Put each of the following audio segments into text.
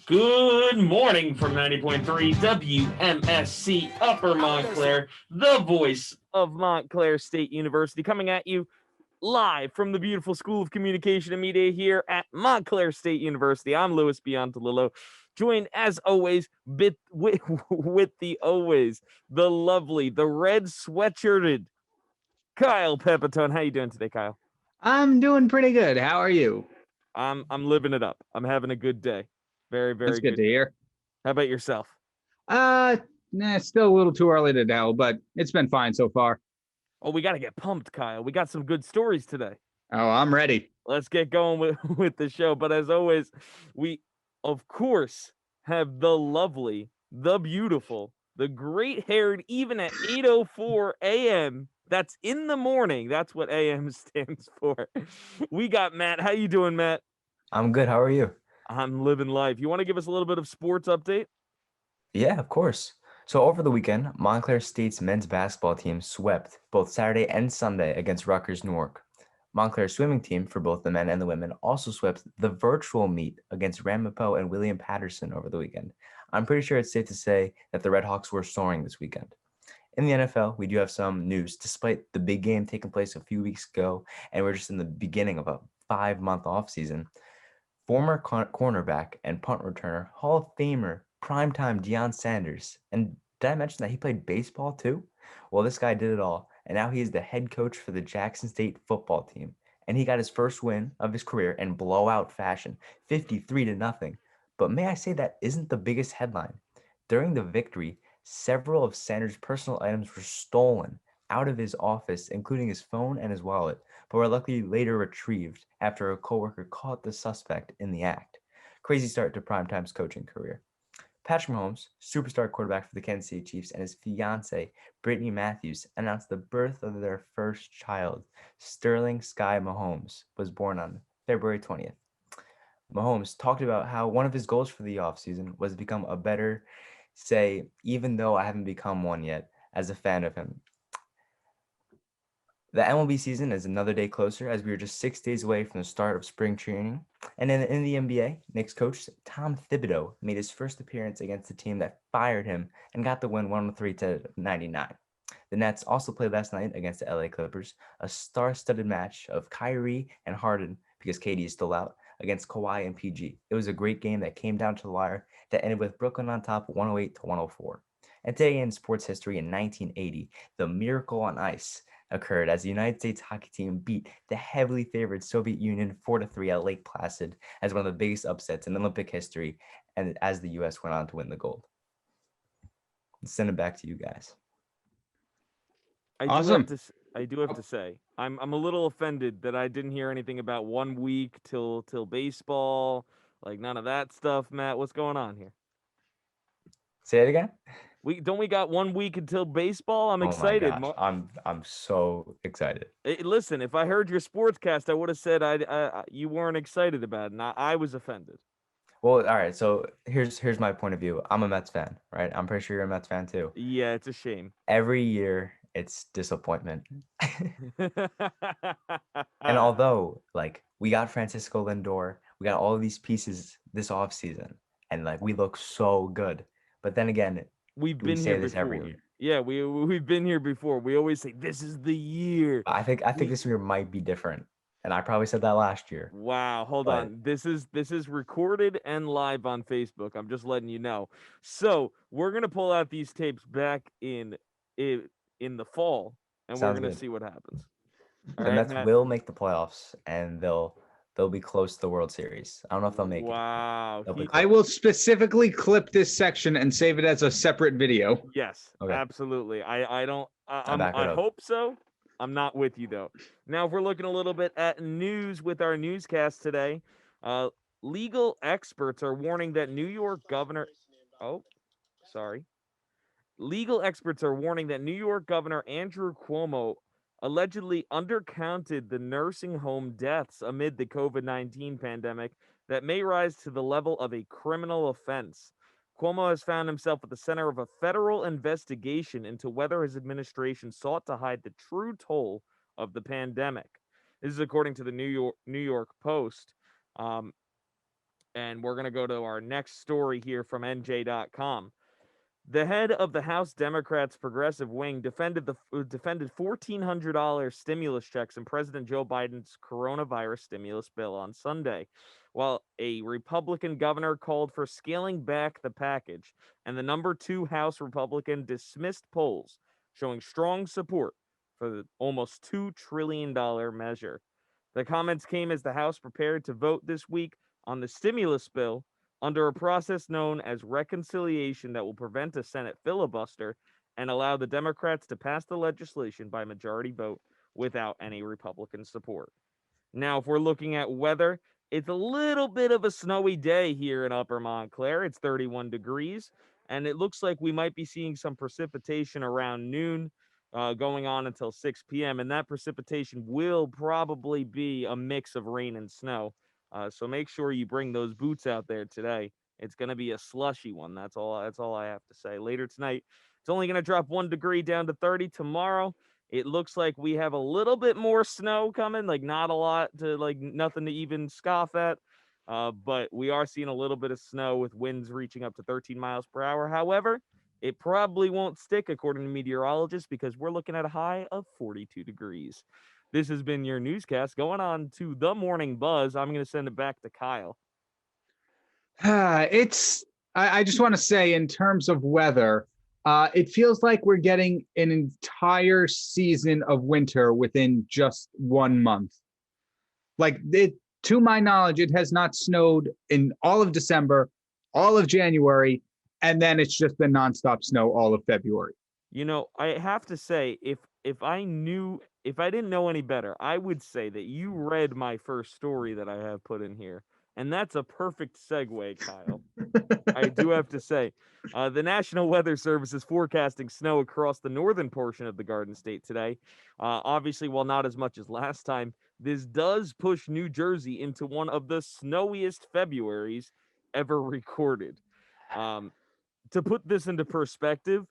Good morning from 90.3 WMSC Upper Montclair, the voice of Montclair State University, coming at you live from the beautiful School of Communication and Media here at Montclair State University. I'm Louis Biontalillo, joined as always with the lovely, the red sweatshirted Kyle Pepitone. How you doing today, Kyle? I'm doing pretty good. How are you? I'm living it up. I'm having a good day. Very, That's very good good to day. hear. How about yourself? Still a little too early to tell, but it's been fine so far. Oh, we got to get pumped, Kyle. We got some good stories today. Oh, I'm ready. Let's get going with the show. But as always, we, of course, have the lovely, the beautiful, the great-haired, even at 8:04 a.m. That's in the morning. That's what AM stands for. We got Matt. How you doing, Matt? I'm good. How are you? I'm living life. You want to give us a little bit of sports update? Yeah, of course. So over the weekend, Montclair State's men's basketball team swept both Saturday and Sunday against Rutgers Newark. Montclair's swimming team for both the men and the women also swept the virtual meet against Ramapo and William Patterson over the weekend. I'm pretty sure it's safe to say that the Red Hawks were soaring this weekend. In the NFL, we do have some news. Despite the big game taking place a few weeks ago, and we're just in the beginning of a 5-month offseason, former cornerback and punt returner, Hall of Famer, primetime Deion Sanders. And did I mention that he played baseball too? Well, this guy did it all, and now he is the head coach for the Jackson State football team. And he got his first win of his career in blowout fashion, 53-0. But may I say that isn't the biggest headline? During the victory, several of Sanders' personal items were stolen out of his office, including his phone and his wallet, but were luckily later retrieved after a coworker caught the suspect in the act. Crazy start to Primetime's coaching career. Patrick Mahomes, superstar quarterback for the Kansas City Chiefs, and his fiancee, Brittany Matthews, announced the birth of their first child. Sterling Sky Mahomes was born on February 20th. Mahomes talked about how one of his goals for the offseason was to become a better, even though I haven't become one yet, as a fan of him. The MLB season is another day closer as we are just 6 days away from the start of spring training. And in the NBA, Knicks coach Tom Thibodeau made his first appearance against the team that fired him and got the win 103-99. The Nets also played last night against the LA Clippers, a star-studded match of Kyrie and Harden, because KD is still out, against Kawhi and PG. It was a great game that came down to the wire that ended with Brooklyn on top 108-104. And today in sports history in 1980, the Miracle on Ice occurred as the United States hockey team beat the heavily favored Soviet Union 4-3 at Lake Placid as one of the biggest upsets in Olympic history, and as the U.S. went on to win the gold. Send it back to you guys. Awesome. I do have to say, I'm a little offended that I didn't hear anything about 1 week till baseball, like none of that stuff. Matt, what's going on here? Say it again. We got 1 week until baseball. I'm excited. Oh my gosh, I'm so excited. Listen, if I heard your sportscast, I would have said you weren't excited about it, and I was offended. Well, all right. So here's my point of view. I'm a Mets fan, right? I'm pretty sure you're a Mets fan too. Yeah, it's a shame. Every year, it's disappointment. And although, like, we got Francisco Lindor, we got all of these pieces this offseason, and like we look so good. But then again, we've we been say here this before. every year. Yeah, we've been here before. We always say this is the year. I think this year might be different, and I probably said that last year. Wow, hold on. This is recorded and live on Facebook. I'm just letting you know. So we're gonna pull out these tapes back in the fall, and we're gonna see what happens. The Mets will make the playoffs, and they'll be close to the World Series. I don't know if they'll make it. Wow. I will specifically clip this section and save it as a separate video. Yes, Okay. Absolutely. I I hope so. I'm not with you though. Now, if we're looking a little bit at news with our newscast today, legal experts are warning that New York Governor. Oh, sorry. Legal experts are warning that New York Governor Andrew Cuomo allegedly undercounted the nursing home deaths amid the COVID-19 pandemic that may rise to the level of a criminal offense. Cuomo has found himself at the center of a federal investigation into whether his administration sought to hide the true toll of the pandemic. This is according to the New York Post. And we're going to go to our next story here from NJ.com. The head of the House Democrats' progressive wing defended $1,400 stimulus checks in President Joe Biden's coronavirus stimulus bill on Sunday, while a Republican governor called for scaling back the package, and the number 2 House Republican dismissed polls showing strong support for the almost $2 trillion measure. The comments came as the House prepared to vote this week on the stimulus bill under a process known as reconciliation that will prevent a Senate filibuster and allow the Democrats to pass the legislation by majority vote without any Republican support. Now, if we're looking at weather, it's a little bit of a snowy day here in Upper Montclair. It's 31 degrees, and it looks like we might be seeing some precipitation around noon, going on until 6 p.m. And that precipitation will probably be a mix of rain and snow. So make sure you bring those boots out there today. It's going to be a slushy one. That's all. That's all I have to say. Later tonight, it's only going to drop 1 degree down to 30. Tomorrow, it looks like we have a little bit more snow coming. Like not a lot to like nothing to even scoff at. But we are seeing a little bit of snow with winds reaching up to 13 miles per hour. However, it probably won't stick according to meteorologists because we're looking at a high of 42 degrees. This has been your newscast. Going on to the Morning Buzz. I'm going to send it back to Kyle. I just want to say, in terms of weather, it feels like we're getting an entire season of winter within just 1 month. Like, to my knowledge, it has not snowed in all of December, all of January, and then it's just been nonstop snow all of February. You know, I have to say, if I didn't know any better, I would say that you read my first story that I have put in here. And that's a perfect segue, Kyle. I do have to say, the National Weather Service is forecasting snow across the northern portion of the Garden State today. Obviously, while not as much as last time, this does push New Jersey into one of the snowiest Februaries ever recorded. To put this into perspective,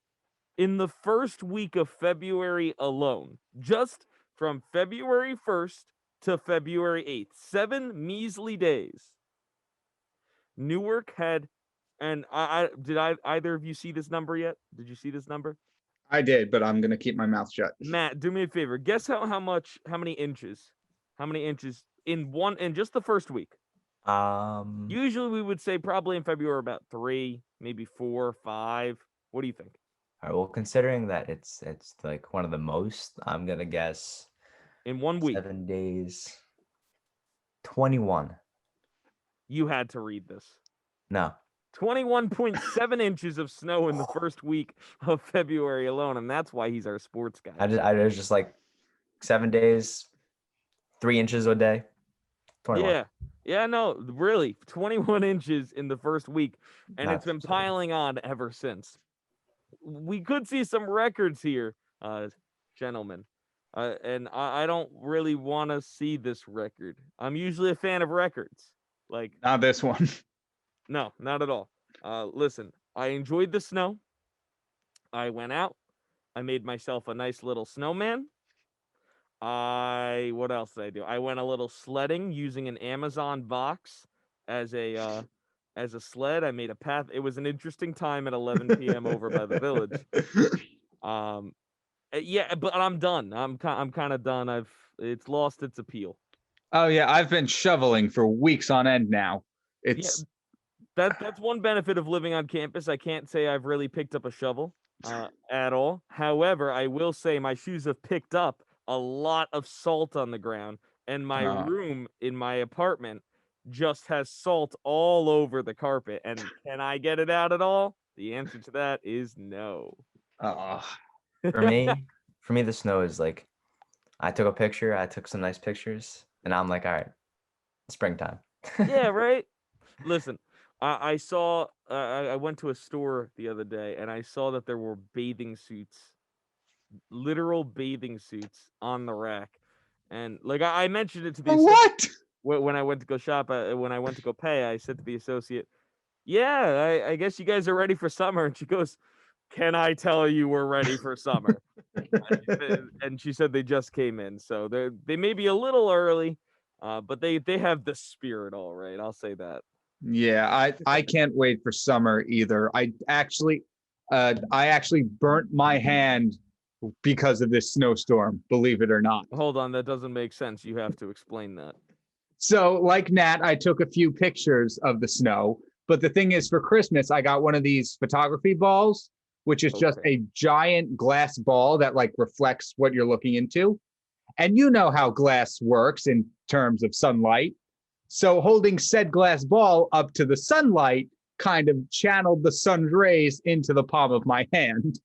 in the first week of February alone, just from February 1st to February 8th, 7 measly days, Newark had, and did either of you see this number yet? Did you see this number? I did, but I'm gonna keep my mouth shut. Matt, do me a favor. Guess how many inches in just the first week? Usually we would say probably in February about 3, maybe 4, 5. What do you think? All right, well, considering that it's like one of the most, I'm gonna guess In 1 week. 7 days, 21. You had to read this. No. 21.7 inches of snow in the first week of February alone, and that's why he's our sports guy. I was just like 7 days, 3 inches a day. 21. Yeah, no, really, 21 inches in the first week, and it's That's been absurd. piling on ever since. We could see some records here, gentlemen, and I don't really want to see this record. I'm usually a fan of records. Like, Not this one. no, not at all. Listen, I enjoyed the snow. I went out. I made myself a nice little snowman. What else did I do? I went a little sledding using an Amazon box as a sled. I made a path. It was an interesting time at 11 p.m. over by the village. Yeah, but I'm done. I'm kind of done. It's lost its appeal. Oh yeah, I've been shoveling for weeks on end now. It's That's one benefit of living on campus. I can't say I've really picked up a shovel at all. However, I will say my shoes have picked up a lot of salt on the ground, and my room in my apartment just has salt all over the carpet. And can I get it out at all? The answer to that is no. For me, the snow is like, I took a picture, I took some nice pictures, and I'm like, all right, springtime. Yeah, right. Listen, I saw. I went to a store the other day, and I saw that there were bathing suits, literal bathing suits on the rack, and like I mentioned it to the what? when I went to go shop. When I went to go pay, I said to the associate, "Yeah, I guess you guys are ready for summer." And she goes, "Can I tell you we're ready for summer?" And she said they just came in, so they may be a little early, but they have the spirit all right. I'll say that. Yeah, I can't wait for summer either. I actually burnt my hand because of this snowstorm, believe it or not. Hold on, that doesn't make sense. You have to explain that. So, like Nat, I took a few pictures of the snow. But the thing is, for Christmas, I got one of these photography balls, which is just Okay. a giant glass ball that like reflects what you're looking into. And you know how glass works in terms of sunlight. So holding said glass ball up to the sunlight kind of channeled the sun's rays into the palm of my hand.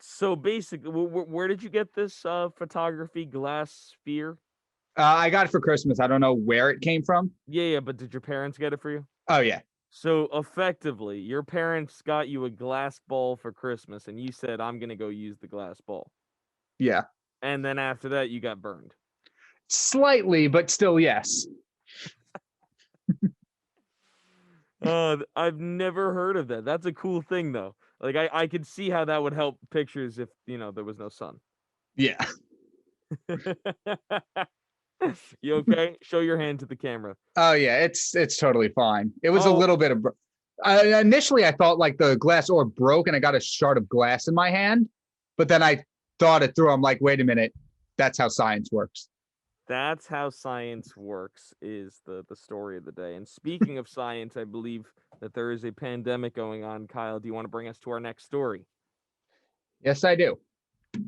So basically, where did you get this photography glass sphere? I got it for Christmas. I don't know where it came from. Yeah, but did your parents get it for you? Oh yeah, So effectively, your parents got you a glass ball for Christmas, and you said, "I'm gonna go use the glass ball." yeah, And then after that, you got burned. slightly, but still yes. I've never heard of that. That's a cool thing, though. Like I could see how that would help pictures if there was no sun. Yeah. You okay? Show your hand to the camera. Oh yeah, it's totally fine. It was a Oh, little bit of. Initially, I thought like the glass orb broke and I got a shard of glass in my hand, but then I thought it through. I'm like, wait a minute, that's how science works. that's how science works, is the story of the day. And speaking of science, I believe that there is a pandemic going on. Kyle, do you want to bring us to our next story? Yes, I do.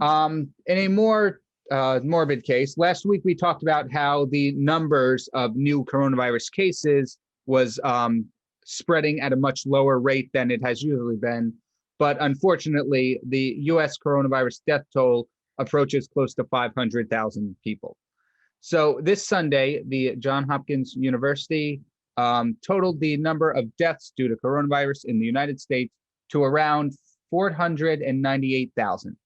In a more morbid case, last week we talked about how the numbers of new coronavirus cases was spreading at a much lower rate than it has usually been. But unfortunately, the US coronavirus death toll approaches close to 500,000 people. So this Sunday, the Johns Hopkins University totaled the number of deaths due to coronavirus in the United States to around 498,000.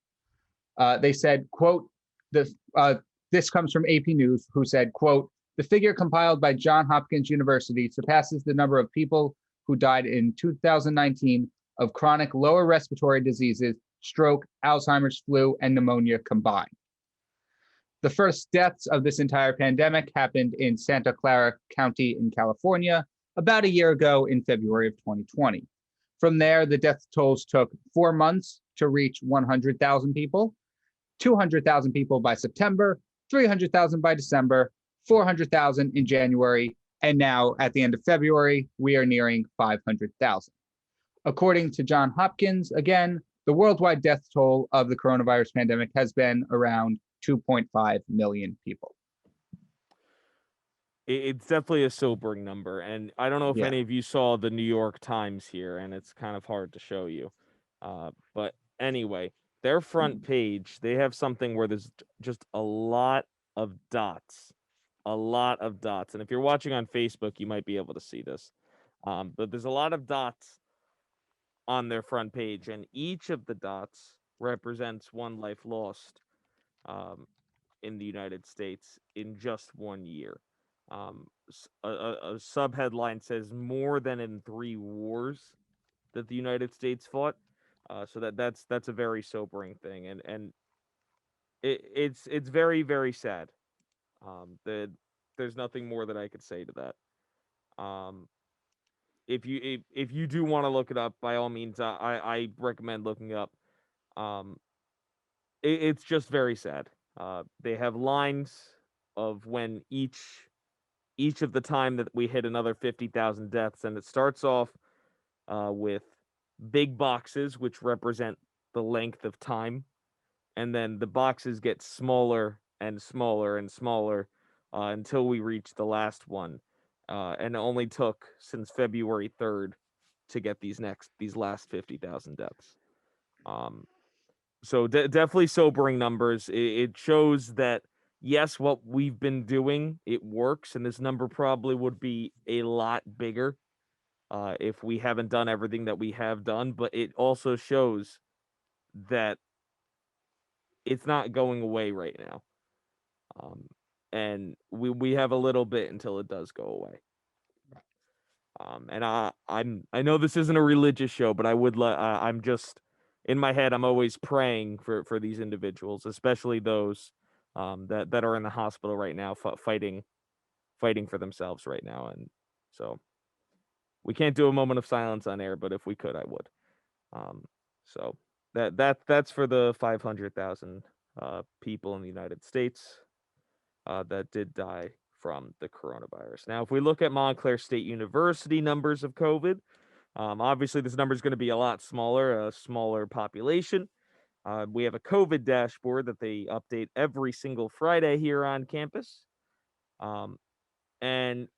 They said, quote, this comes from AP News, who said, quote, the figure compiled by Johns Hopkins University surpasses the number of people who died in 2019 of chronic lower respiratory diseases, stroke, Alzheimer's, flu, and pneumonia combined. The first deaths of this entire pandemic happened in Santa Clara County in California about a year ago in February of 2020. From there, the death tolls took 4 months to reach 100,000 people, 200,000 people by September, 300,000 by December, 400,000 in January, and now at the end of February, we are nearing 500,000. According to Johns Hopkins, again, the worldwide death toll of the coronavirus pandemic has been around 2.5 million people. It's definitely a sobering number, and I don't know if Yeah. any of you saw the New York Times here, and it's kind of hard to show you. But anyway, their front page, they have something where there's just a lot of dots, and if you're watching on Facebook, you might be able to see this. But there's a lot of dots on their front page, and each of the dots represents one life lost um, in the United States in just 1 year. A sub headline says more than in 3 wars that the United States fought. So that's a very sobering thing, and it's very very sad. There's nothing more that I could say to that. If you do want to look it up, by all means, I recommend looking up. Um, it's just very sad. They have lines of when each of the time that we hit another 50,000 deaths, and it starts off with big boxes, which represent the length of time, and then the boxes get smaller and smaller and smaller until we reach the last one. And it only took since February 3rd to get these last 50,000 deaths. Um, so definitely sobering numbers. It shows that yes, what we've been doing, it works, and this number probably would be a lot bigger if we haven't done everything that we have done. But it also shows that it's not going away right now, and we have a little bit until it does go away. And I know this isn't a religious show, but I'm just in my head. I'm always praying for these individuals, especially those that are in the hospital right now, fighting for themselves right now. And So we can't do a moment of silence on air, but if we could, I would. So that's for the 500,000 people in the United States that did die from the coronavirus. Now, if we look at Montclair State University numbers of COVID, obviously this number is going to be a lot smaller, a smaller population. We have a COVID dashboard that they update every single Friday here on campus. And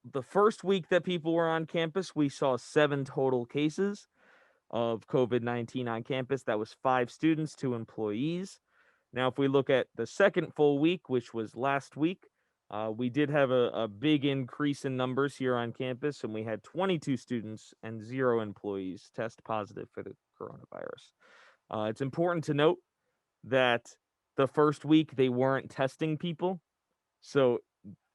the first week that people were on campus, we saw 7 total cases of COVID-19 on campus. That was 5 students, 2 employees. Now, if we look at the second full week, which was last week, we did have a big increase in numbers here on campus, and we had 22 students and 0 employees test positive for the coronavirus. It's important to note that the first week they weren't testing people, so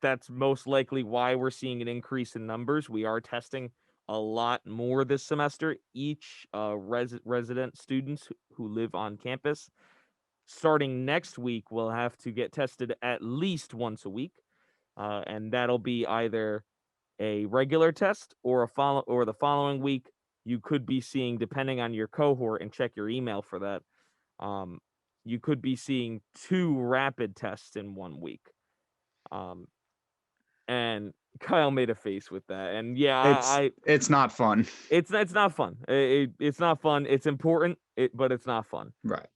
that's most likely why we're seeing an increase in numbers. We are testing a lot more this semester. Each resident students who live on campus, starting next week, will have to get tested at least once a week, and that'll be either a regular test or the following week. You could be seeing, depending on your cohort, and check your email for that. You could be seeing 2 rapid tests in 1 week. And Kyle made a face with that, and yeah, It's not fun. it's not fun. It's not fun. It's important, but it's not fun. Right.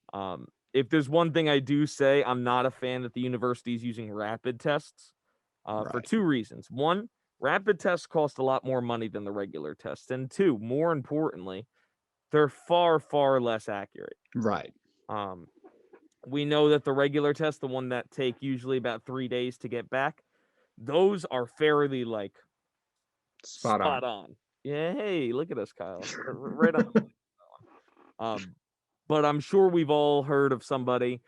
If there's one thing I do say, I'm not a fan that the university is using rapid tests for Right. 2 reasons. One, rapid tests cost a lot more money than the regular tests, and 2, more importantly, they're far, far less accurate. Right. We know that the regular tests, the one that take usually about 3 days to get back, those are fairly Spot on. Yeah, hey, look at us, Kyle. Right on the money. But I'm sure we've all heard of somebody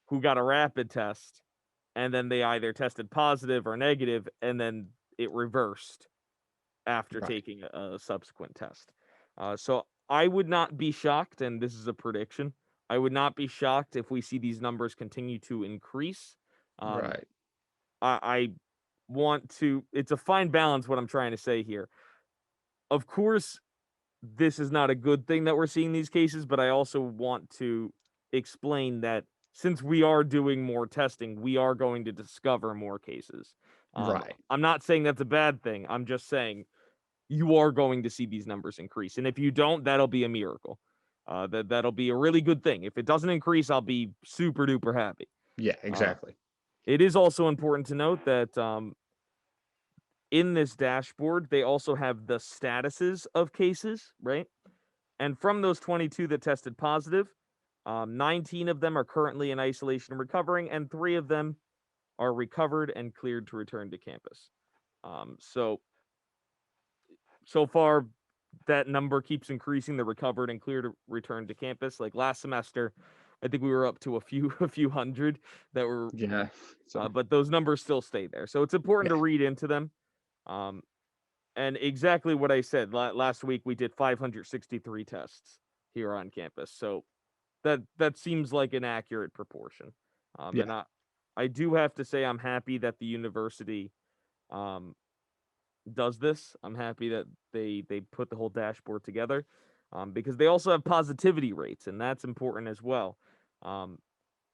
who got a rapid test and then they either tested positive or negative, and then it reversed after Right. taking a subsequent test. So I would not be shocked, and this is a prediction, I would not be shocked if we see these numbers continue to increase. Right. I want to, it's a fine balance what I'm trying to say here. Of course, this is not a good thing that we're seeing these cases, but I also want to explain that since we are doing more testing, we are going to discover more cases. Right. I'm not saying that's a bad thing. I'm just saying you are going to see these numbers increase. And if you don't, that'll be a miracle. That'll be a really good thing. If it doesn't increase, I'll be super duper happy. Yeah, exactly. It is also important to note that in this dashboard, they also have the statuses of cases, right? And from those 22 that tested positive, 19 of them are currently in isolation and recovering, and 3 of them are recovered and cleared to return to campus. So far, that number keeps increasing, the recovered and cleared to return to campus. Like last semester, I think we were up to a few hundred that were, Yeah. So but those numbers still stay there. So it's important to Yeah. read into them. And exactly what I said last week, we did 563 tests here on campus. So that seems like an accurate proportion. And Yeah. I do have to say I'm happy that the university does this. I'm happy that they put the whole dashboard together, because they also have positivity rates, and that's important as well.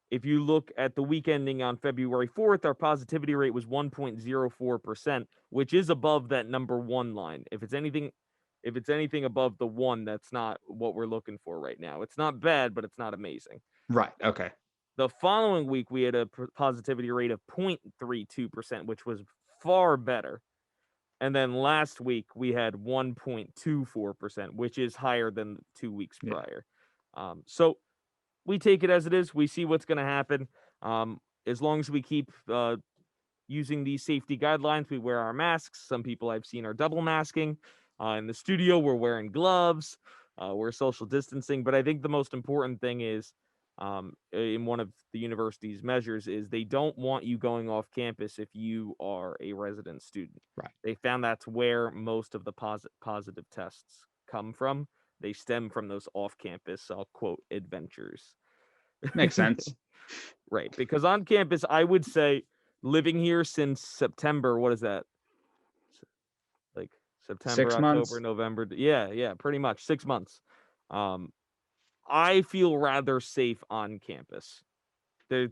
If you look at the week ending on February 4th, our positivity rate was 1.04%, which is above that number 1 line. If it's anything above the 1, that's not what we're looking for right now. It's not bad, but it's not amazing. Right. Okay. The following week, we had a positivity rate of 0.32%, which was far better. And then last week, we had 1.24%, which is higher than 2 weeks Yeah. prior. So we take it as it is. We see what's going to happen. As long as we keep using these safety guidelines, we wear our masks. Some people I've seen are double masking. In the studio, we're wearing gloves. We're social distancing. But I think the most important thing is, in one of the university's measures, is they don't want you going off campus if you are a resident student. Right. They found that's where most of the positive tests come from. They stem from those off-campus, I'll quote, adventures. Makes sense. Right. Because on campus, I would say living here since September, what is that? September, 6 months. October, November. Yeah, pretty much 6 months. Um, I feel rather safe on campus. There,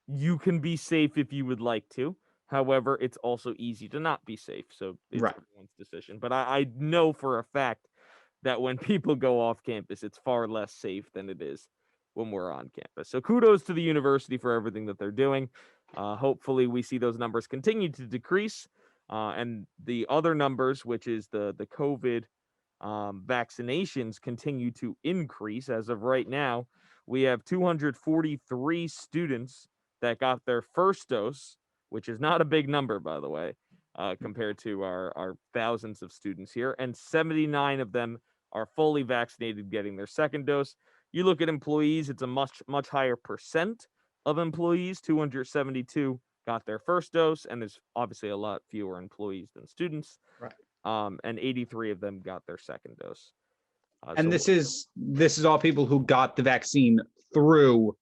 you can be safe if you would like to. However, it's also easy to not be safe. So it's Right. everyone's decision. But I know for a fact that when people go off campus, it's far less safe than it is when we're on campus. So kudos to the university for everything that they're doing. Hopefully, we see those numbers continue to decrease, and the other numbers, which is the COVID vaccinations, continue to increase. As of right now, we have 243 students that got their first dose, which is not a big number, by the way, compared to our thousands of students here, and 79 of them are fully vaccinated, getting their second dose. You look at employees, it's a much higher percent of employees. 272 got their first dose, and there's obviously a lot fewer employees than students. Right. And 83 of them got their second dose. And So this is all people who got the vaccine through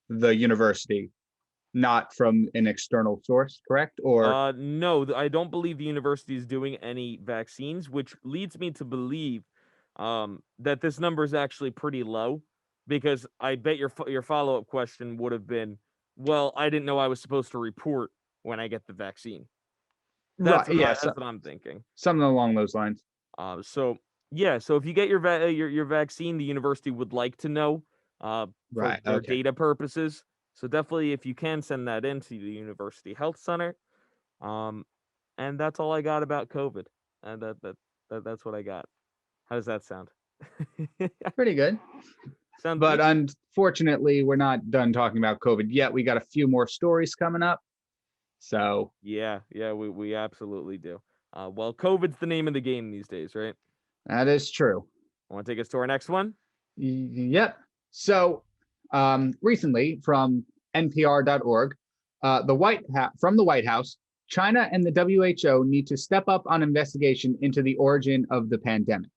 the university, not from an external source, correct? Or no, I don't believe the university is doing any vaccines, which leads me to believe that this number is actually pretty low, because I bet your follow-up question would have been, well, I didn't know I was supposed to report when I get the vaccine. right, yes, That's what I'm thinking. something along those lines. So yeah, so if you get your vaccine, the university would like to know for Right. their Okay. data purposes. So definitely, if you can, send that in to the University Health Center. Um, and that's all I got about COVID. And that's what I got. How does that sound? Pretty good. Sound But decent? unfortunately, we're not done talking about COVID yet. We got a few more stories coming up. So, Yeah, we absolutely do. Well, COVID's the name of the game these days, right? that is true. Want to take us to our next one? Yep. So, recently from NPR.org, from the White House, China and the WHO need to step up on investigation into the origin of the pandemic.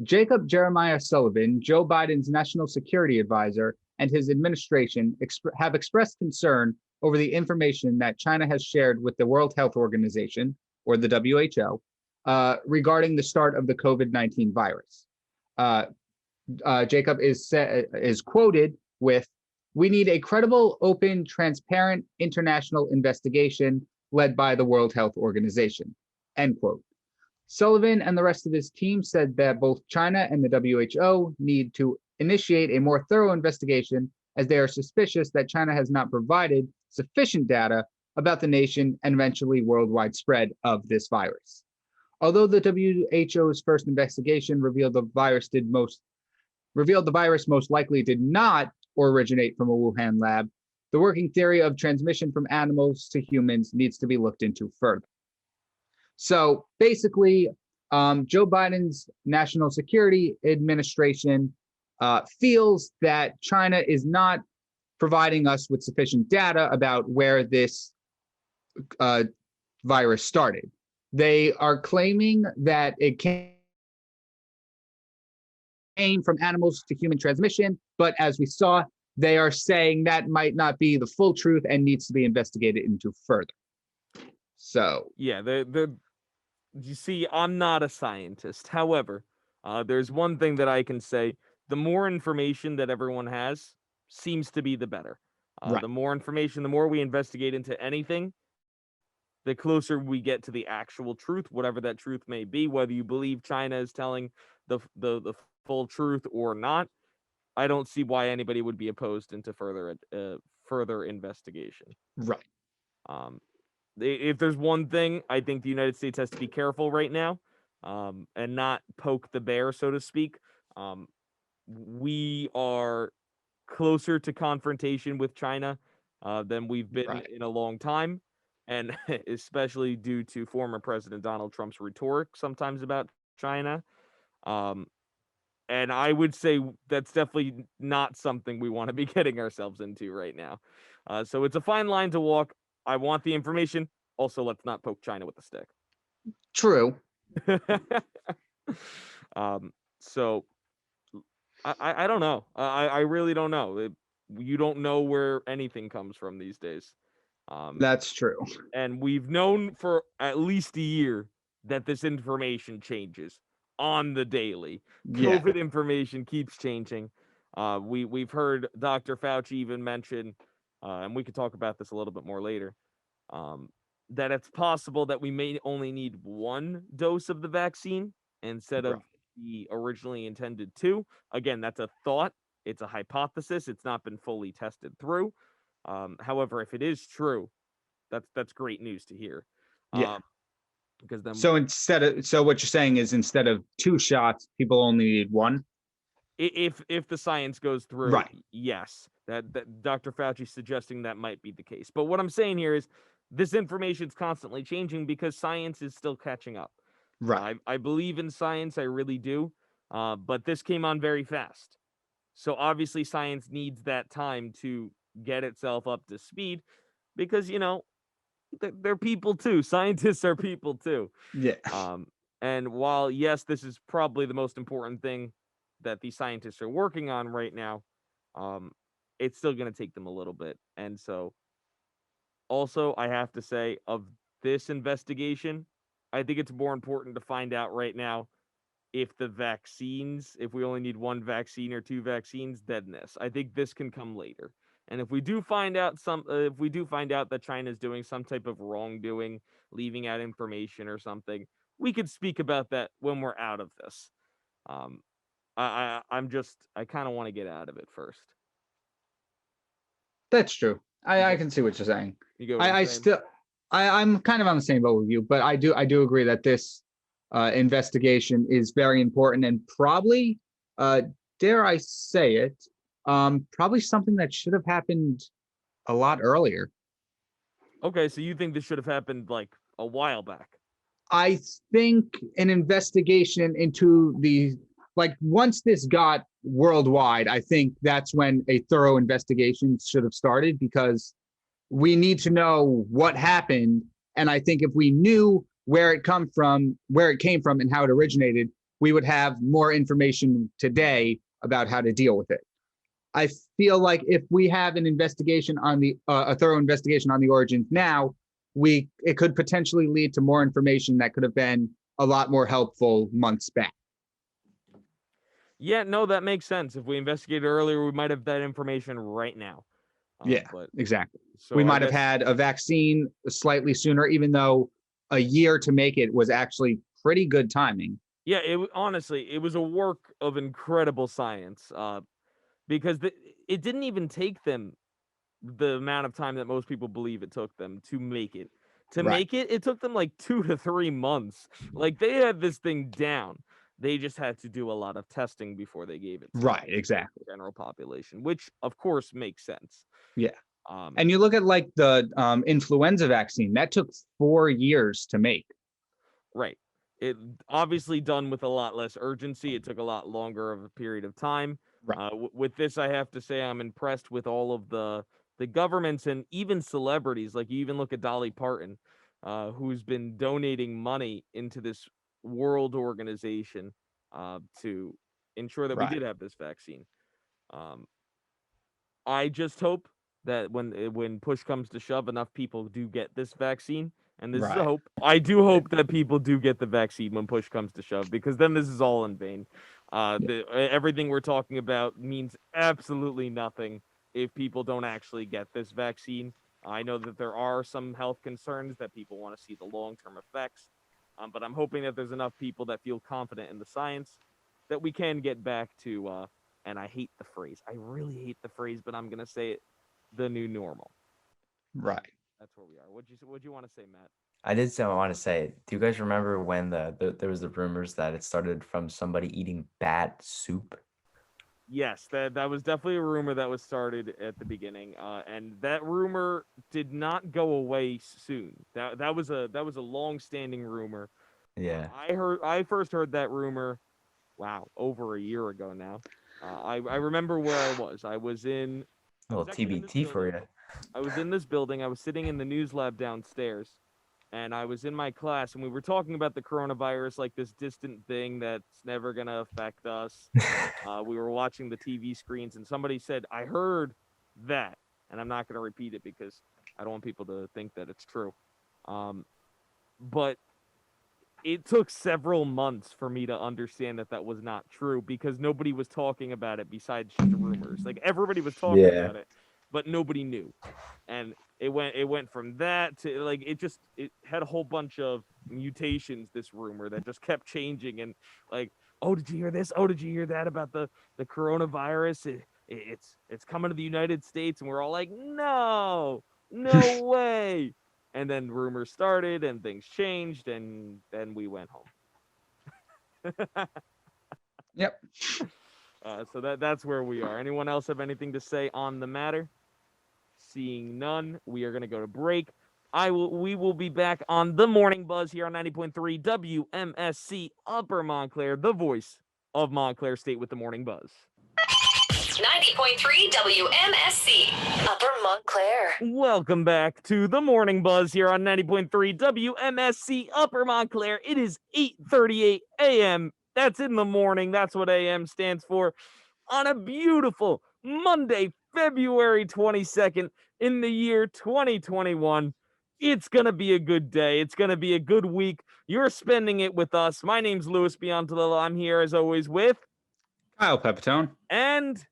Jacob Jeremiah Sullivan, Joe Biden's national security advisor, and his administration have expressed concern over the information that China has shared with the World Health Organization, or the WHO, regarding the start of the COVID-19 virus. Jacob is quoted with, "We need a credible, open, transparent international investigation led by the World Health Organization," end quote. Sullivan and the rest of his team said that both China and the WHO need to initiate a more thorough investigation, as they are suspicious that China has not provided sufficient data about the nation and eventually worldwide spread of this virus. Although the WHO's first investigation revealed the virus most likely did not originate from a Wuhan lab, the working theory of transmission from animals to humans needs to be looked into further. So basically, Joe Biden's National Security Administration feels that China is not providing us with sufficient data about where this virus started. They are claiming that it came from animals to human transmission, but as we saw, they are saying that might not be the full truth and needs to be investigated into further. So Yeah, you see, I'm not a scientist. However, there's one thing that I can say: the more information that everyone has seems to be the better. Right. The more information, the more we investigate into anything, the closer we get to the actual truth, whatever that truth may be. Whether you believe China is telling the full truth or not, I don't see why anybody would be opposed into further investigation. Right. If there's one thing, I think the United States has to be careful right now, and not poke the bear, so to speak. We are closer to confrontation with China than we've been Right. in a long time, and especially due to former President Donald Trump's rhetoric sometimes about China. And I would say that's definitely not something we want to be getting ourselves into right now. So it's a fine line to walk. I want the information. Also, let's not poke China with a stick. True. So I don't know. I really don't know. You don't know where anything comes from these days. That's true. And we've known for at least a year that this information changes on the daily. Yeah. COVID information keeps changing. We've heard Dr. Fauci even mention, and we could talk about this a little bit more later, um, that it's possible that we may only need one dose of the vaccine instead Right. of the originally intended two. Again, that's a thought. It's a hypothesis. It's not been fully tested through. However, if it is true, that's great news to hear. Yeah. Because then So what you're saying is instead of 2 shots, people only need 1? if the science goes through, Right. yes, that Dr. Fauci suggesting that might be the case. But what I'm saying here is this information is constantly changing because science is still catching up. Right. I believe in science, I really do. But this came on very fast. So obviously science needs that time to get itself up to speed because they're people too. Scientists are people too. Yeah. And while yes, this is probably the most important thing that these scientists are working on right now, um, it's still going to take them a little bit. And so, also, I have to say, of this investigation, I think it's more important to find out right now if the vaccines, if we only need one vaccine or two vaccines, than this. I think this can come later. And if we do find out that China is doing some type of wrongdoing, leaving out information or something, we could speak about that when we're out of this. Um, I kind of want to get out of it first. That's true. You I get, can see what you're saying. you get what I'm I saying? still I'm kind of on the same boat with you, but I do agree that this investigation is very important and probably, uh, dare I say it, probably something that should have happened a lot earlier. Okay, so you think this should have happened like a while back? I think an investigation into once this got worldwide, I think that's when a thorough investigation should have started because we need to know what happened. And I think if we knew where it came from, and how it originated, we would have more information today about how to deal with it. I feel like if we have an investigation on a thorough investigation on the origins now, it could potentially lead to more information that could have been a lot more helpful months back. Yeah, no, that makes sense. If we investigated earlier, we might have that information right now. Yeah, But exactly. so We I might have guess had a vaccine slightly sooner, even though a year to make it was actually pretty good timing. yeah, honestly, it was a work of incredible science. Because it didn't even take them the amount of time that most people believe it took them to make it. To Right. make it, it took them like 2 to 3 months. Like they had this thing down. They just had to do a lot of testing before they gave it to Right, the exactly. general population, which of course makes sense. Yeah. Um, And you look at like the influenza vaccine, that took 4 years to make. right. It obviously done with a lot less urgency. It took a lot longer of a period of time. Right. With this, I have to say I'm impressed with all of the governments and even celebrities. Like you even look at Dolly Parton, who's been donating money into this world organization to ensure that we Right. did have this vaccine. Um, I just hope that when push comes to shove, enough people do get this vaccine. And this is a Right. hope. I do hope that people do get the vaccine when push comes to shove, because then this is all in vain. Everything we're talking about means absolutely nothing if people don't actually get this vaccine. I know that there are some health concerns that people want to see the long-term effects, but I'm hoping that there's enough people that feel confident in the science that we can get back to. And I hate the phrase. I really hate the phrase, but I'm gonna say it: the new normal. Right. That's where we are. What'd you want to say, Matt? I did say I want to say, do you guys remember when there was the rumors that it started from somebody eating bat soup? Yes, that was definitely a rumor that was started at the beginning, and that rumor did not go away soon. That was a long-standing rumor. Yeah. I first heard that rumor, wow, over a year ago now. I remember where I was. I was A little actually in this TBT for building. you. I was in this building. I was sitting in the news lab downstairs, and I was in my class, and we were talking about the coronavirus like this distant thing that's never gonna affect us. We were watching the TV screens, and somebody said, "I heard that," and I'm not gonna repeat it because I don't want people to think that it's true. But it took several months for me to understand that that was not true because nobody was talking about it besides just rumors. Like everybody was talking Yeah. about it, but nobody knew. And it went from that to like it had a whole bunch of mutations, this rumor that just kept changing and like, oh, did you hear this? Oh, did you hear that about the coronavirus? It's coming to the United States, and we're all like, no, no way. And then rumors started and things changed and then we went home. Yep. So that's where we are. Anyone else have anything to say on the matter? Seeing none, we are going to go to break. We will be back on the Morning Buzz here on 90.3 WMSC Upper Montclair, the voice of Montclair State with the Morning Buzz. 90.3 WMSC Upper Montclair. Welcome back to the Morning Buzz here on 90.3 WMSC Upper Montclair. It is 8:38 a.m. That's in the morning. That's what AM stands for. On a beautiful Monday, February 22nd in the year 2021. It's going to be a good day. It's going to be a good week. You're spending it with us. My name's Louis Biontalillo. I'm here as always with Kyle Pepitone. and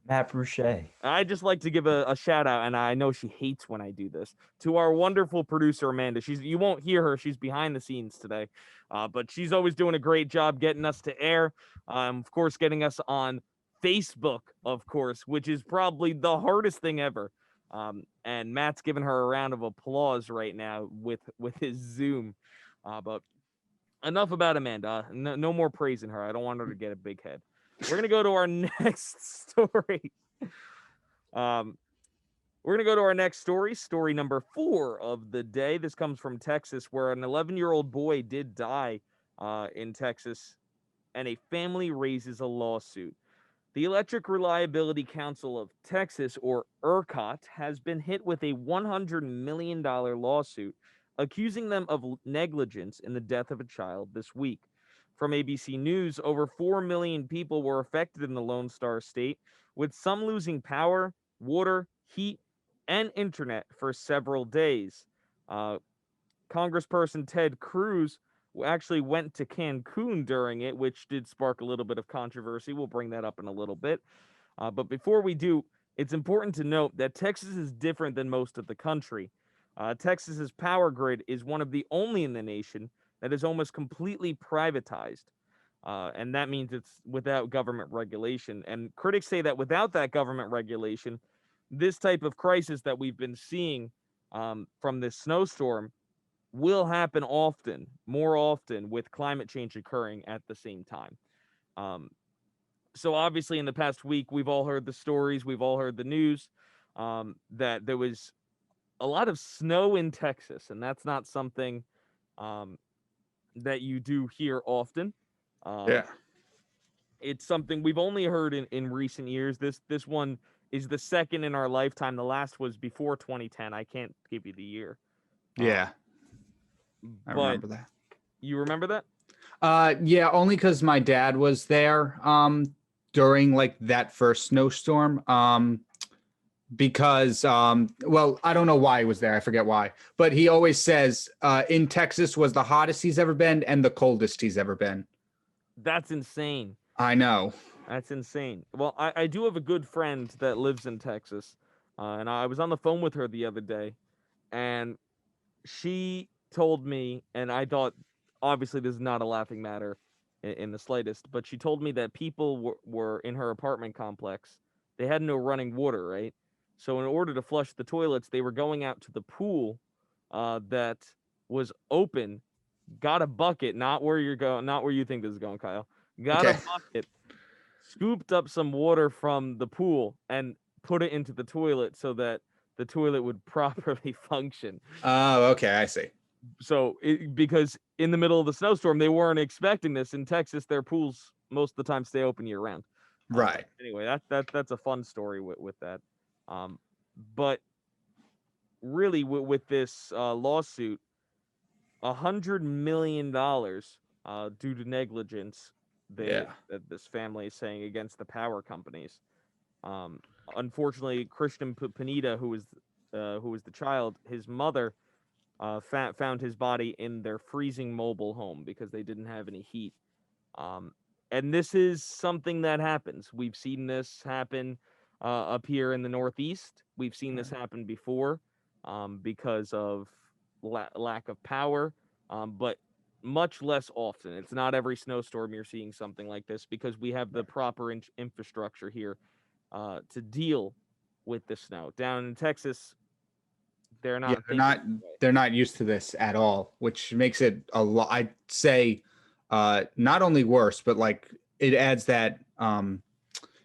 Matt Boucher. I just like to give a shout out, and I know she hates when I do this, to our wonderful producer, Amanda. You won't hear her. She's behind the scenes today, but she's always doing a great job getting us to air. Of course, getting us on Facebook, of course, which is probably the hardest thing ever. And Matt's giving her a round of applause right now with his Zoom. But enough about Amanda. No more praising her. I don't want her to get a big head. We're going to go to our next story. We're going to go to our next story number 4 of the day. This comes from Texas, where an 11-year-old boy did die in Texas, and a family raises a lawsuit. The Electric Reliability Council of Texas, or ERCOT, has been hit with a $100 million lawsuit accusing them of negligence in the death of a child this week. From ABC News, over 4 million people were affected in the Lone Star State, with some losing power, water, heat, and internet for several days. Congressperson Ted Cruz actually went to Cancun during it, which did spark a little bit of controversy. We'll bring that up in a little bit. But before we do, it's important to note that Texas is different than most of the country. Texas's power grid is one of the only in the nation that is almost completely privatized. And that means it's without government regulation. And critics say that without that government regulation, this type of crisis that we've been seeing from this snowstorm will happen more often, with climate change occurring at the same time. So obviously in the past week, we've all heard the stories, we've all heard the news that there was a lot of snow in Texas, and that's not something that you do hear often. Yeah. It's something we've only heard in recent years. This one is the second in our lifetime. The last was before 2010. I can't give you the year. Yeah. I But remember that. you remember that? Yeah, only because my dad was there during like that first snowstorm. Because well, I don't know why he was there. I forget why. But he always says in Texas was the hottest he's ever been and the coldest he's ever been. That's insane. I know. That's insane. Well, I do have a good friend that lives in Texas, and I was on the phone with her the other day, and she told me, and I thought, obviously this is not a laughing matter in the slightest, but she told me that people were in her apartment complex. They had no running water, right? So in order to flush the toilets, they were going out to the pool that was open, got a bucket, not where you're going, not where you think this is going, Kyle. Got Okay. a bucket, scooped up some water from the pool, and put it into the toilet so that the toilet would properly function. Oh, okay. I see. So because in the middle of the snowstorm, they weren't expecting this. In Texas, their pools most of the time stay open year round. Right. Anyway, that's a fun story with that. But really, with this lawsuit, $100 million due to negligence that this family is saying against the power companies. Unfortunately, Christian Pineda, who was the child, his mother found his body in their freezing mobile home because they didn't have any heat. Um, and this is something that happens. We've seen this happen up here in the Northeast. We've seen this happen before because of lack of power, but much less often. It's not every snowstorm you're seeing something like this because we have the proper infrastructure here to deal with the snow. Down in Texas, they're Yeah, not thinking this way. they're not used to this at all, which makes it a lot. I'd say not only worse, but like it adds that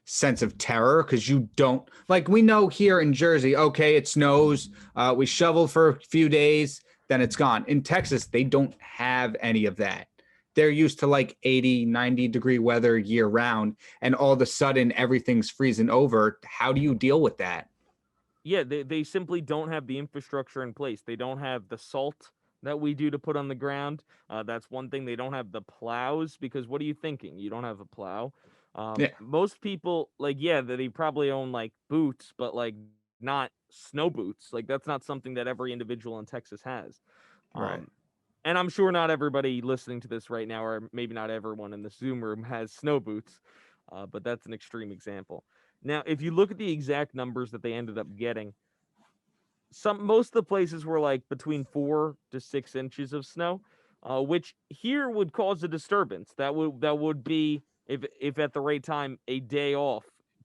sense of terror because you don't like we know here in Jersey, okay, it snows, we shovel for a few days, then it's gone. In Texas, they don't have any of that. They're used to like 80, 90-degree weather year round, and all of a sudden everything's freezing over. How do you deal with that? Yeah, they simply don't have the infrastructure in place. They don't have the salt that we do to put on the ground. That's one thing. They don't have the plows because what are you thinking? You don't have a plow. Yeah. Most people, like, yeah, they probably own like boots, but like not snow boots. Like that's not something that every individual in Texas has. Right. And I'm sure not everybody listening to this right now, or maybe not everyone in the Zoom room has snow boots, but that's an extreme example. Now, if you look at the exact numbers that they ended up getting, most of the places were like between 4 to 6 inches of snow, which here would cause a disturbance. That would be if at the right time a day off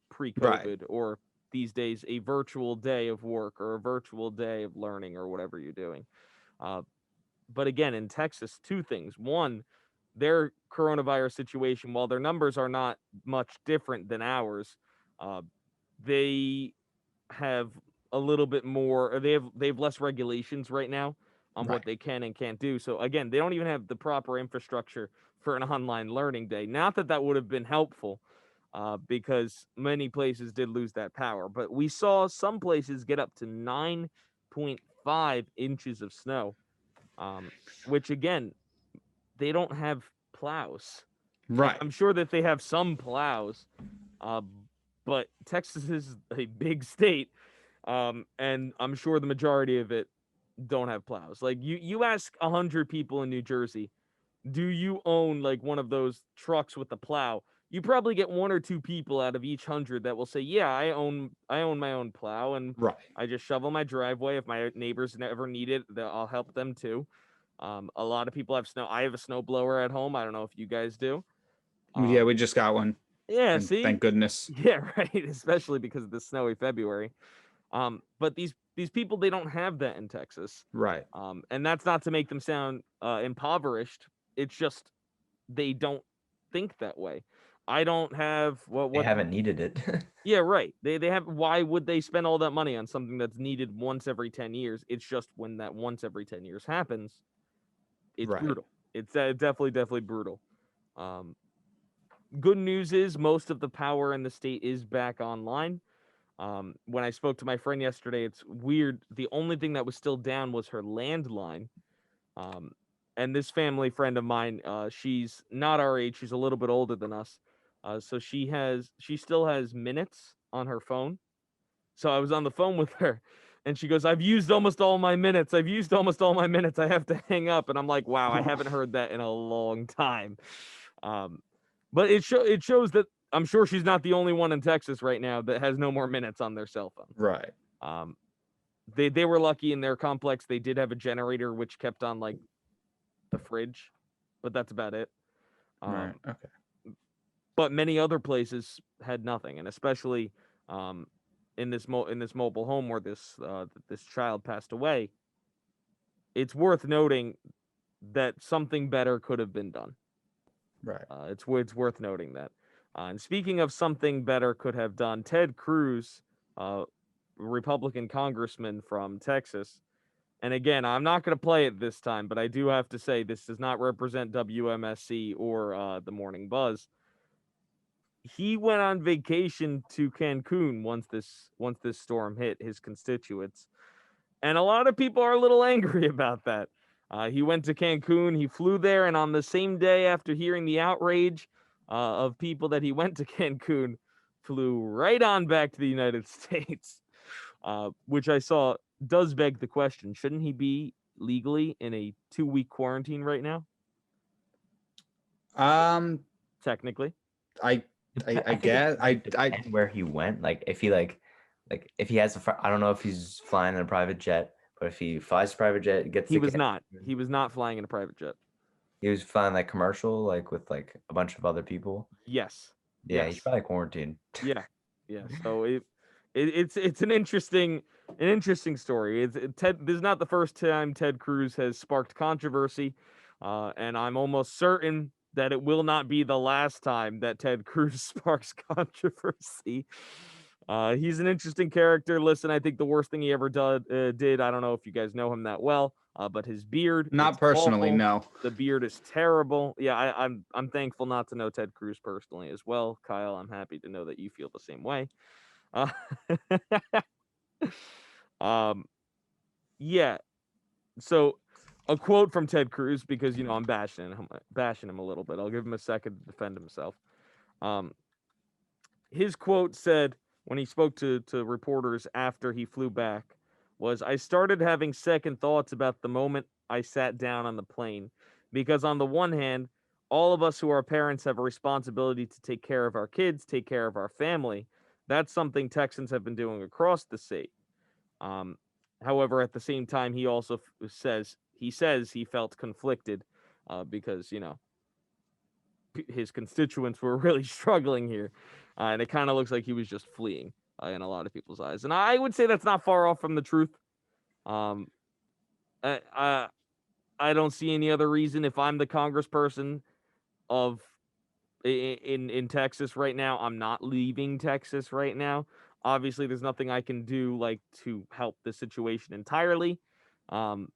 pre-COVID, or these days a virtual day of work or a virtual day of learning or whatever you're doing. Uh, but again, in Texas, two things. One, their coronavirus situation, while their numbers are not much different than ours, uh, they have a little bit more, or they have less regulations right now on what Right. they can and can't do. So again, they don't even have the proper infrastructure for an online learning day. Not that that would have been helpful, because many places did lose that power. But we saw some places get up to 9.5 inches of snow, which again, they don't have plows. Right. I'm sure that they have some plows, uh, but Texas is a big state, and I'm sure the majority of it don't have plows. Like you ask 100 people in New Jersey, do you own like one of those trucks with the plow? You probably get one or two people out of each 100 that will say, "Yeah, I own my own plow, and Right. I just shovel my driveway. If my neighbors never need it, I'll help them too." A lot of people have snow. I have a snow blower at home. I don't know if you guys do. Yeah, Um, we just got one, yeah, and see, thank goodness. yeah, right. Especially because of the snowy February. But these people, they don't have that in Texas. Right. And that's not to make them sound impoverished. It's just they don't think that way. I don't have They what haven't needed it. yeah, right. They have, why would they spend all that money on something that's needed once every 10 years? It's just when that once every 10 years happens, it's Right. brutal. It's definitely brutal. Um, Good news is most of the power in the state is back online. When I spoke to my friend yesterday, it's weird. The only thing that was still down was her landline. Um, and this family friend of mine, she's not our age. She's a little bit older than us. So she still has minutes on her phone. So I was on the phone with her, and she goes, "I've used almost all my minutes. I've used almost all my minutes. I have to hang up." And I'm like, "Wow, I haven't heard that in a long time." Um, but it shows that I'm sure she's not the only one in Texas right now that has no more minutes on their cell phone. Right. Um, they were lucky in their complex. They did have a generator which kept on like the fridge, but that's about it. Right. Um, Okay. but many other places had nothing, and especially in this mobile home where this child passed away. It's worth noting that something better could have been done. Right. It's worth noting that. And speaking of something better could have done, Ted Cruz, Republican congressman from Texas, and again, I'm not going to play it this time, but I do have to say this does not represent WMSC or the Morning Buzz. He went on vacation to Cancun once this storm hit his constituents, and a lot of people are a little angry about that. He went to Cancun, he flew there, and on the same day after hearing the outrage of people that he went to Cancun, flew right on back to the United States, which I saw does beg the question: shouldn't he be legally in a 2-week quarantine right now, Um, technically. I Dep- I think it guess might I depend where he went. Like if he like if he has I don't know if he's flying in a private jet, but if he flies a private jet, gets He to was Cancun, not. He was not flying in a private jet. he was flying like commercial, like with like a bunch of other people. Yes. Yeah, he's Yes. probably quarantined. Yeah. Yeah. So it's an interesting story. Ted. This is not the first time Ted Cruz has sparked controversy, and I'm almost certain that it will not be the last time that Ted Cruz sparks controversy. He's an interesting character. Listen, I think the worst thing he ever did. I don't know if you guys know him that well, but his beard. not It's personally, awful. no. The beard is terrible. Yeah, I'm thankful not to know Ted Cruz personally as well. Kyle, I'm happy to know that you feel the same way. Uh, um, yeah. So, a quote from Ted Cruz, because I'm bashing him a little bit. I'll give him a second to defend himself. Um, his quote said when he spoke to reporters after he flew back was, "I started having second thoughts about the moment I sat down on the plane, because on the one hand, all of us who are parents have a responsibility to take care of our kids, take care of our family. That's something Texans have been doing across the state. Um, However, at the same time, he also says he felt conflicted because his constituents were really struggling here, and it kind of looks like he was just fleeing in a lot of people's eyes. And I would say that's not far off from the truth. Um, I don't see any other reason if I'm the congressperson of in Texas right now, I'm not leaving Texas right now. Obviously, there's nothing I can do like to help the situation entirely. Um,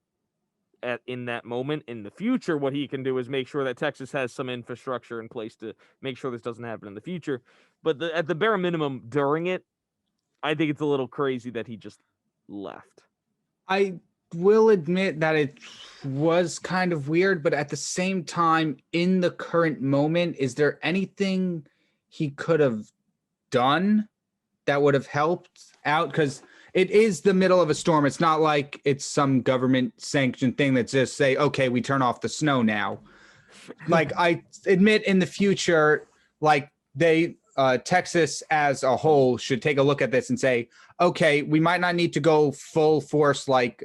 in that moment. In the future, what he can do is make sure that Texas has some infrastructure in place to make sure this doesn't happen in the future. But at the bare minimum, during it, I think it's a little crazy that he just left. I will admit that it was kind of weird, but at the same time, in the current moment, is there anything he could have done that would have helped out? Because it is the middle of a storm. It's not like it's some government sanctioned thing that just say, okay, we turn off the snow now. Like I admit in the future, like Texas as a whole should take a look at this and say, okay, we might not need to go full force like,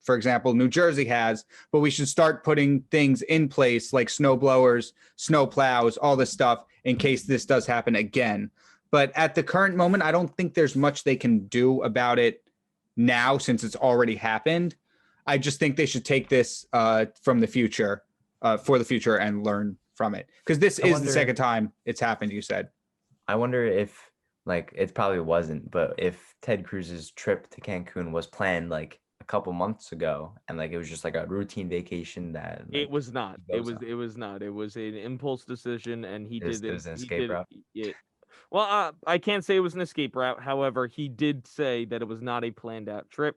for example, New Jersey has, but we should start putting things in place like snow blowers, snow plows, all this stuff in case this does happen again. But at the current moment, I don't think there's much they can do about it now since it's already happened. I just think they should take this from the future, for the future, and learn from it. Because this is the second time it's happened, you said. I wonder if like it probably wasn't, but if Ted Cruz's trip to Cancun was planned like a couple months ago and like it was just like a routine vacation that It was not. It goes was. on. It was not. It was an impulse decision, and he It was did. an He escape did. route. It. Well, I can't say it was an escape route. However, he did say that it was not a planned out trip.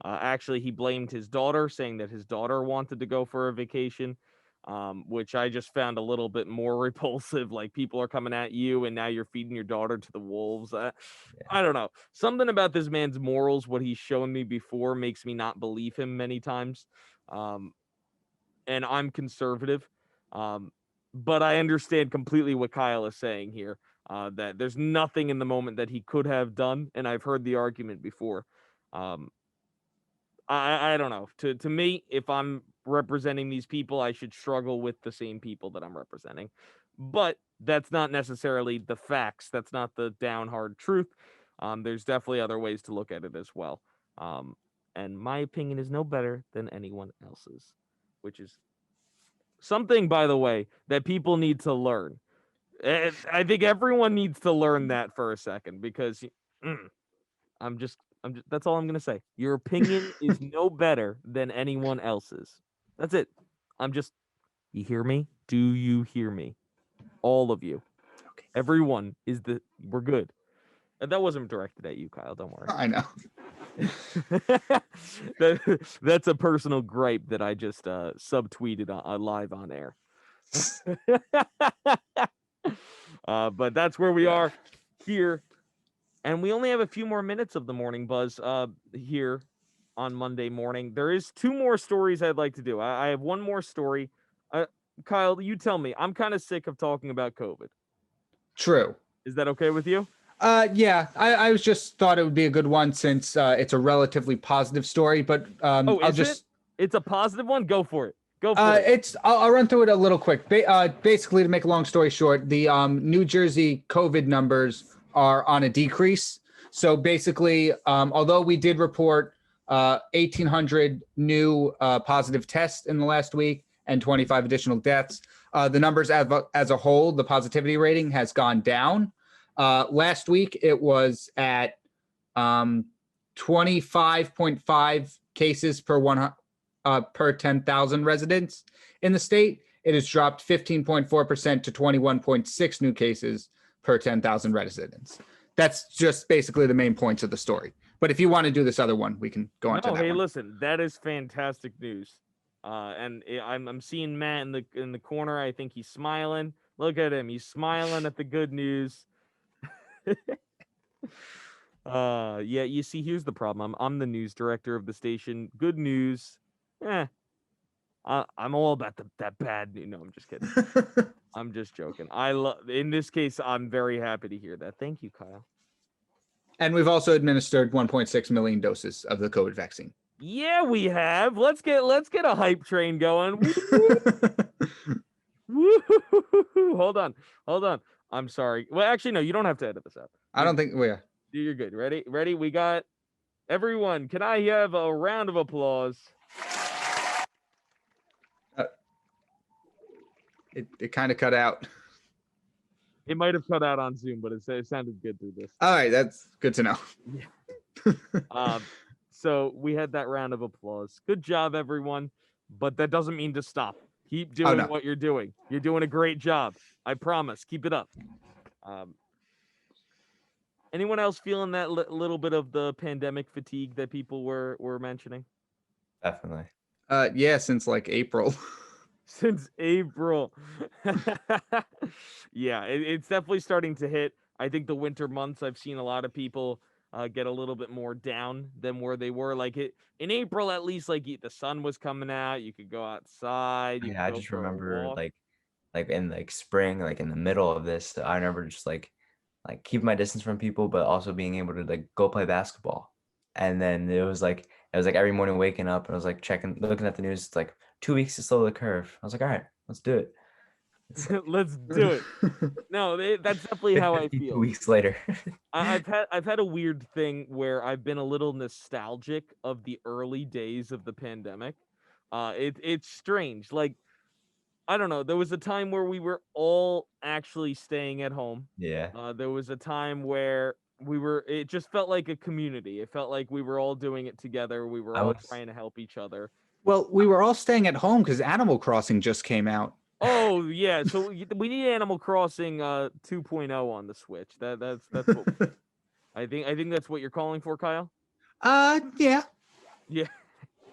Actually, he blamed his daughter, saying that his daughter wanted to go for a vacation, which I just found a little bit more repulsive. Like, people are coming at you, and now you're feeding your daughter to the wolves. I don't know. Something about this man's morals, what he's shown me before, makes me not believe him many times. And I'm conservative. But I understand completely what Kyle is saying here. That there's nothing in the moment that he could have done, and I've heard the argument before. Um, I don't know. To me, if I'm representing these people, I should struggle with the same people that I'm representing. But that's not necessarily the facts. That's not the down hard truth. There's definitely other ways to look at it as well. And my opinion is no better than anyone else's, which is something, by the way, that people need to learn. I think everyone needs to learn that for a second, because I'm just, that's all I'm going to say. Your opinion is no better than anyone else's. That's it. You hear me? Do you hear me? All of you. Okay. Everyone we're good. And that wasn't directed at you, Kyle. Don't worry. I know. That's a personal gripe that I just subtweeted live on air. But that's where we are here, and we only have a few more minutes of the morning buzz here on Monday morning. There is 2 more stories I'd like to do. I have one more story. Kyle, you tell me. I'm kind of sick of talking about COVID. True. Is that okay with you? Yeah, I was just thought it would be a good one since it's a relatively positive story, but Oh, I'll is it? just It's a positive one. Go for it. Go for it. I'll run through it a little quick. Basically, to make a long story short, the New Jersey COVID numbers are on a decrease. So basically, although we did report 1,800 new positive tests in the last week and 25 additional deaths, the numbers as a whole, the positivity rating has gone down. Last week, it was at 25.5 cases per 10,000 residents in the state. It has dropped 15.4% to 21.6 new cases per 10,000 residents. That's just basically the main points of the story. But if you want to do this other one, we can go on to that hey, one. listen, that is fantastic news. I'm seeing Matt in the corner. I think he's smiling. Look at him. He's smiling at the good news. Yeah, you see, here's the problem. I'm the news director of the station. Good news. I'm all about that bad news. No, I'm just kidding. I'm just joking. In this case, I'm very happy to hear that. Thank you, Kyle. And we've also administered 1.6 million doses of the COVID vaccine. Yeah, we have. Let's get a hype train going. Woo-hoo-hoo-hoo-hoo. Hold on. I'm sorry. Well, actually, no, you don't have to edit this out. I don't think we are. You're good. Ready? We got everyone. Can I have a round of applause? It kind of cut out. It might have cut out on Zoom, but it sounded good through this. All right, that's good to know. So we had that round of applause. Good job, everyone. But that doesn't mean to stop. Keep doing what you're doing. You're doing a great job. I promise. Keep it up. Anyone else feeling that little bit of the pandemic fatigue that people were mentioning? Definitely. Yeah, since like April. Since April. Yeah, it's definitely starting to hit. I think the winter months, I've seen a lot of people get a little bit more down than where they were. Like in April, at least, like the sun was coming out. You could go outside. Yeah, I just remember like in like spring, like in the middle of this, I remember just like keep my distance from people, but also being able to like go play basketball. And then it was like every morning waking up and I was like looking at the news. It's like 2 weeks to slow the curve. I was like, all right, let's do it. Let's do it. No, that's definitely how I feel. 2 weeks later. I've had a weird thing where I've been a little nostalgic of the early days of the pandemic. It's strange. Like, I don't know. There was a time where we were all actually staying at home. Yeah. There was a time where it just felt like a community. It felt like we were all doing it together. We were all trying to help each other. Well, we were all staying at home because Animal Crossing just came out. Oh yeah, so we need Animal Crossing 2.0 on the Switch. That's what I think that's what you're calling for, Kyle. Yeah. Yeah.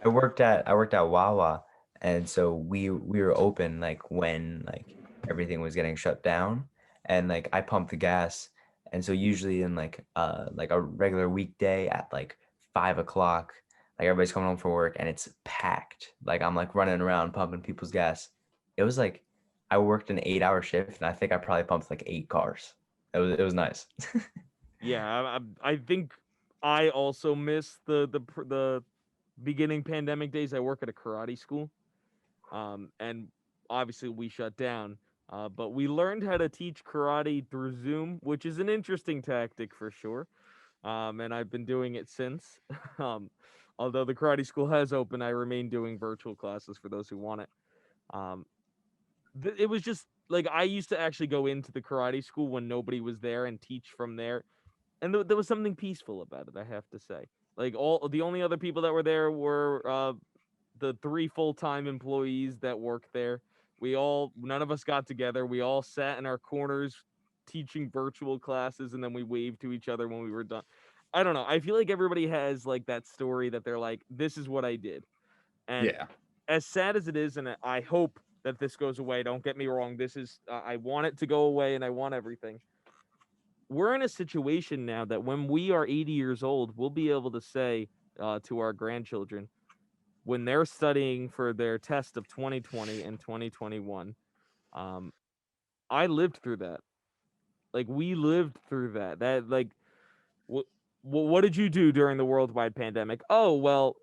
I worked at Wawa, and so we were open like when like everything was getting shut down, and like I pumped the gas, and so usually in like a regular weekday at like 5 o'clock, like everybody's coming home from work and it's packed. Like I'm like running around pumping people's gas. It was like I worked an 8-hour shift and I think I probably pumped like 8 cars. It was nice. Yeah, I think I also miss the beginning pandemic days. I work at a karate school, and obviously we shut down. But we learned how to teach karate through Zoom, which is an interesting tactic for sure. And I've been doing it since. Although the karate school has opened, I remain doing virtual classes for those who want it. It was just like I used to actually go into the karate school when nobody was there and teach from there, and there was something peaceful about it. I have to say, like the only other people that were there were the 3 full-time employees that work there. None of us got together. We all sat in our corners teaching virtual classes, and then we waved to each other when we were done. I don't know. I feel like everybody has like that story that they're like, this is what I did. And Yeah. as sad as it is, and I hope that this goes away. Don't get me wrong. This is, I want it to go away and I want everything. We're in a situation now that when we are 80 years old, we'll be able to say to our grandchildren when they're studying for their test of 2020 and 2021. I lived through that. Like we lived through that. That like what did you do during the worldwide pandemic? Oh, well,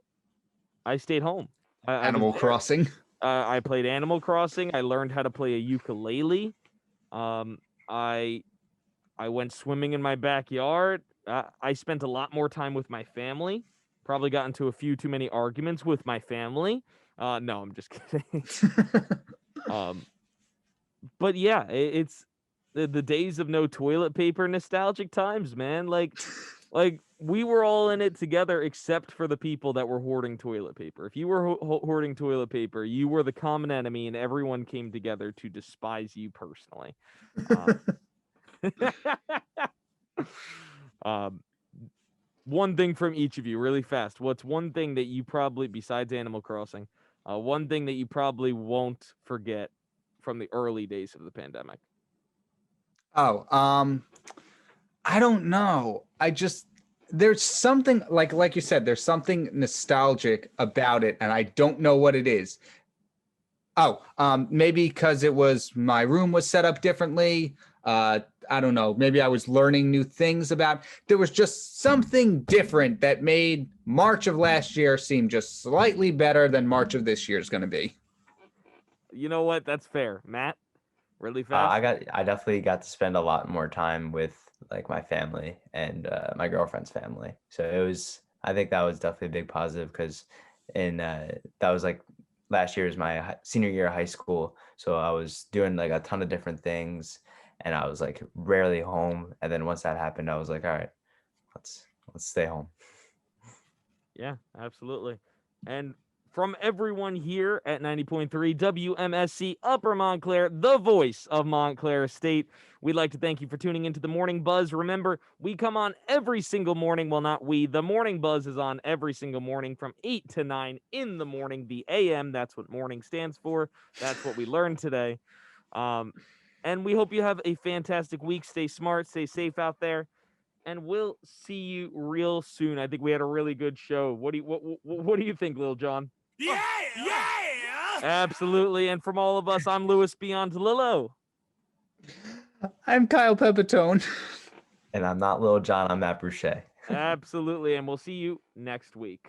I stayed home. I was Animal there. Crossing. I played Animal Crossing. I learned how to play a ukulele. Um, I went swimming in my backyard. I spent a lot more time with my family. Probably got into a few too many arguments with my family. No, I'm just kidding. But yeah, it's the days of no toilet paper, nostalgic times, man. Like we were all in it together, except for the people that were hoarding toilet paper. If you were hoarding toilet paper, you were the common enemy, and everyone came together to despise you personally. Um, one thing from each of you, really fast. What's one thing that you probably, besides Animal Crossing, one thing that you probably won't forget from the early days of the pandemic? Oh, I don't know. There's something like you said, there's something nostalgic about it, and I don't know what it is. Oh, maybe because my room was set up differently. I don't know. Maybe I was learning new things there was just something different that made March of last year seem just slightly better than March of this year is going to be. You know what? That's fair. Matt, really fast. I definitely got to spend a lot more time with like my family and my girlfriend's family. So I think that was definitely a big positive because that was like last year was my senior year of high school. So I was doing like a ton of different things and I was like rarely home. And then once that happened, I was like, all right, let's stay home. Yeah, absolutely. And from everyone here at 90.3 WMSC Upper Montclair, the voice of Montclair State, we'd like to thank you for tuning into the Morning Buzz. Remember, we come on every single morning. Well, not we. The Morning Buzz is on every single morning from 8 to 9 in the morning. The AM, that's what morning stands for. That's what we learned today. And we hope you have a fantastic week. Stay smart, stay safe out there. And we'll see you real soon. I think we had a really good show. What do you think, Lil John? Yeah! Absolutely. And from all of us, I'm Louis Beyond Lillo. I'm Kyle Pepitone. And I'm not Lil John, I'm Matt Boucher. Absolutely. And we'll see you next week.